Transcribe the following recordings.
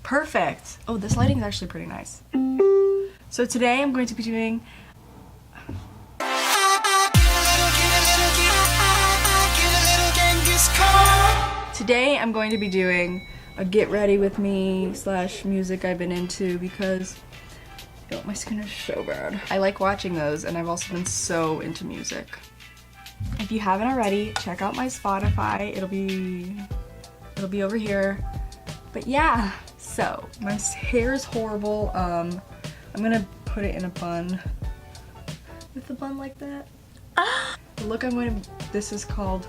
Perfect. Oh, this lighting is actually pretty nice. So today I'm going to be doing a get ready with me / music I've been into because my skin is so bad. I like watching those, and I've also been so into music. If you haven't already, check out my Spotify. It'll be over here. But yeah, so my hair is horrible. I'm gonna put it in a bun. With a bun like that. The look this is called,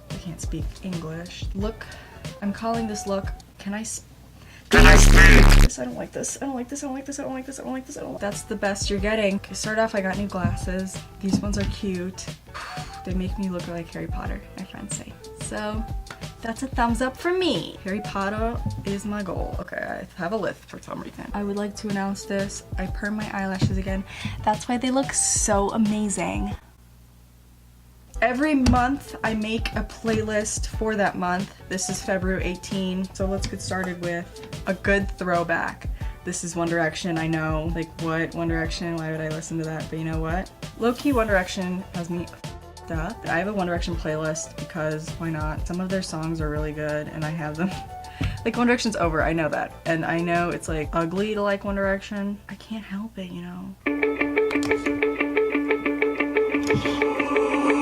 I can't speak English. Look, I'm calling this look, can I speak this? I don't like this. I don't like this. I don't like this. I don't like this. I don't like this. I don't like this. That's the best you're getting. Okay, start off, I got new glasses. These ones are cute. They make me look like Harry Potter, my friends say. So that's a thumbs up for me. Harry Potter is my goal. Okay, I have a lift for some reason. I would like to announce this. I perm my eyelashes again. That's why they look so amazing. Every month I make a playlist for that month. This is February 18. So let's get started with a good throwback. This is One Direction, I know. Like, what? One Direction? Why would I listen to that? But you know what? Low-key One Direction has me up. I have a One Direction playlist because why not? Some of their songs are really good and I have them. Like, One Direction's over, I know that. And I know it's like ugly to like One Direction. I can't help it, you know.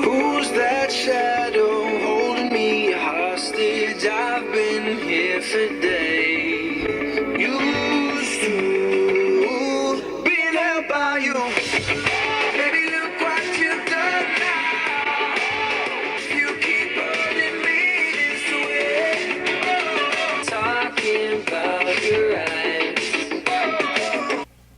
Who's that shadow holding me hostage? I've been here for days. Used to being held by you. Baby, look what you've done now. You keep holding me this way. Talking about your eyes.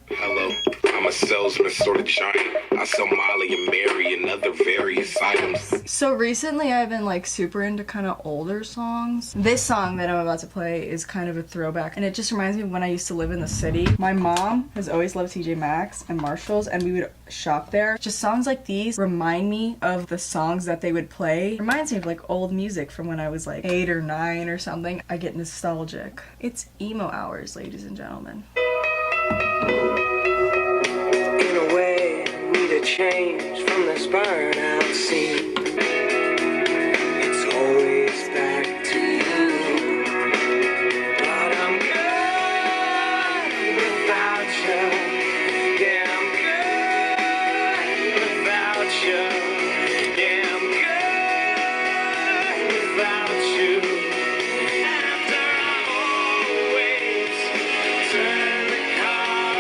Hello, I'm a salesman, sort of giant. I sell Molly and Mary and other various items. So recently I've been like super into kind of older songs. This song that I'm about to play is kind of a throwback, and it just reminds me of when I used to live in the city. My mom has always loved TJ Maxx and Marshalls, and we would shop there. Just songs like these remind me of the songs that they would play. Reminds me of like old music from when I was like 8 or 9 or something. I get nostalgic. It's emo hours, ladies and gentlemen. Change from this burnout scene. It's always back to you. But I'm good without you. Yeah, I'm good without you. Yeah, I'm good without you. After I always turn the car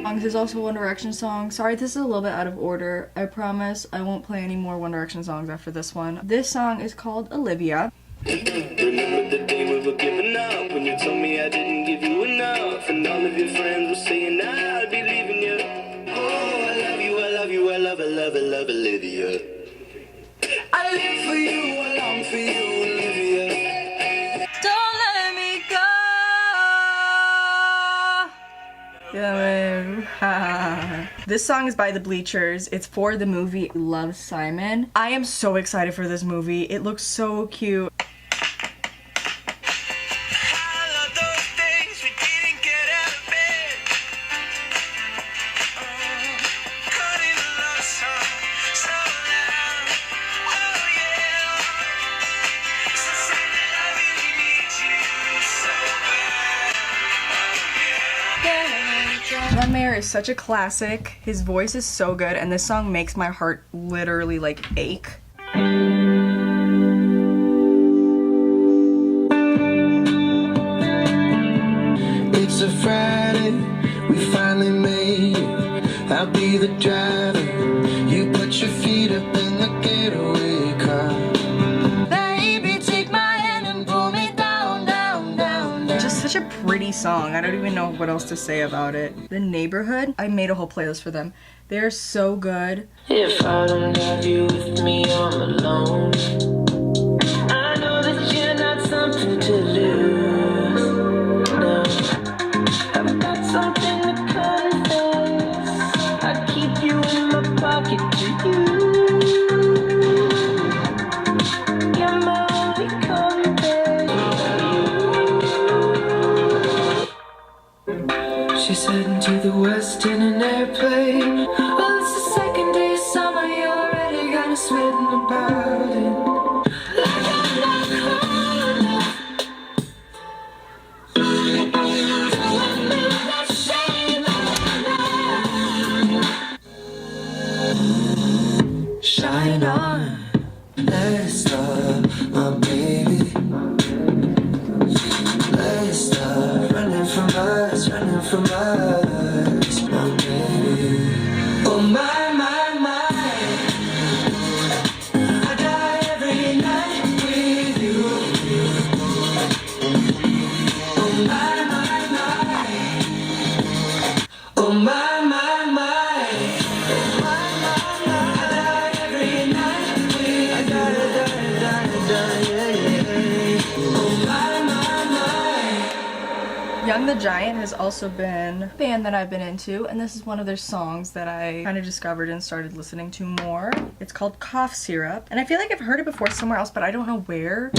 around. This is also a One Direction song. Sorry, this is a little bit out of order. I promise I won't play any more One Direction songs after this one. This song is called Olivia. Remember the day we were giving up, when you told me I didn't give you enough, and all of your friends were saying I'd be leaving you. Oh, I love you, I love you, I love, I love, I love Olivia. I live for you, I long for you, Olivia. Don't let me go. Yeah, man. This song is by the Bleachers. It's for the movie Love, Simon. I am so excited for this movie. It looks so cute. John Mayer is such a classic. His voice is so good, and this song makes my heart literally like ache. It's a Friday, we finally made it. I'll be the driver. You put your feet up in the getaway car. Baby, take my hand and pull me down, down, down, down. Just such a pretty song. I don't even know what else to say about it. The Neighbourhood, I made a whole playlist for them. They're so good. If I don't have you with me, I'm alone. I know that you're not something to lose. No, I've got something to confess. I keep you in my pocket to you. You're my only compass. She's heading to the west in an airplane. Well, it's the second day of summer, you already got us sweating about it. Like I'm not cool enough. Shine on, let's start, my baby. Let's start running from us, my baby. Oh my, my, my. I die every night with you. Oh my, my, my. Oh my, my, my. Young the Giant has also been a band that I've been into, and this is one of their songs that I kind of discovered and started listening to more. It's called Cough Syrup, and I feel like I've heard it before somewhere else, but I don't know where.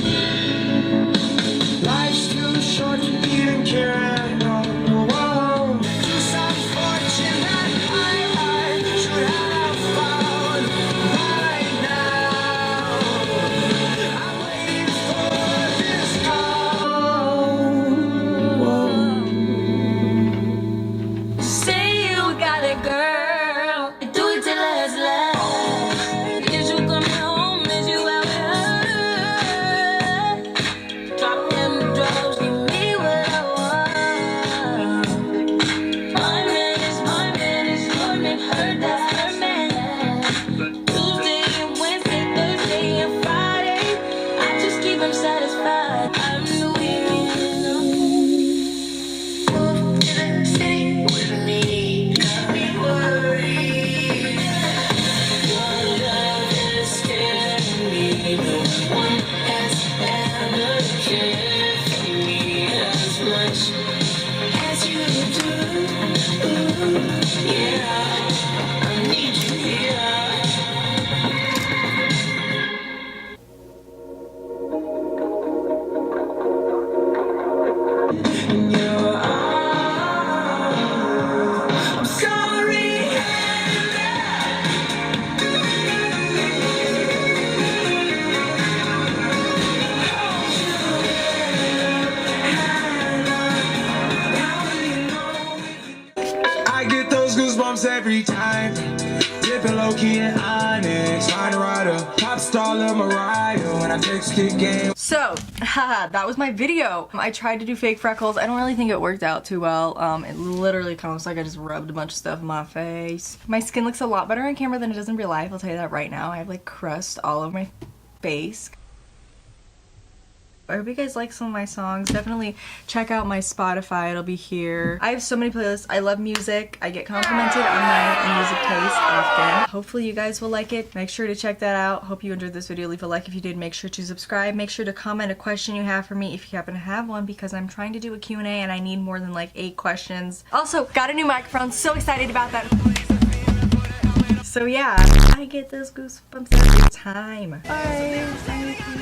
Life's too short to be and carry on. Whoa. Some fortune that I should have found by now. I'm waiting for this call. Say you got it, girl. Do it till it's last. Is you coming home? Is you out here? Drop them drugs, give me what I want. My man is your man, her that's her man. Tuesday and Wednesday, Thursday and Friday, I just keep him satisfied. I'm the weekend. Move to the city with me, got me worried. Your love is scaring me. No one has ever cared for me as much as you do. Ooh, yeah, I need you here. In your arms, I'm sorry. I get those goosebumps every time. Dipping low key in Onyx. Find a rider, pop star Lil Mariah. When I text kick game. So, haha, that was my video. I tried to do fake freckles. I don't really think it worked out too well. It literally kind of looks like I just rubbed a bunch of stuff in my face. My skin looks a lot better on camera than it does in real life, I'll tell you that right now. I have like crust all over my face. I hope you guys like some of my songs. Definitely check out my Spotify, it'll be here. I have so many playlists. I love music. I get complimented on my music taste often. Hopefully you guys will like it. Make sure to check that out. Hope you enjoyed this video. Leave a like if you did. Make sure to subscribe. Make sure to comment a question you have for me if you happen to have one, because I'm trying to do a Q&A and I need more than like 8 questions. Also, got a new microphone. So excited about that. So yeah, I get those goosebumps every time. Bye.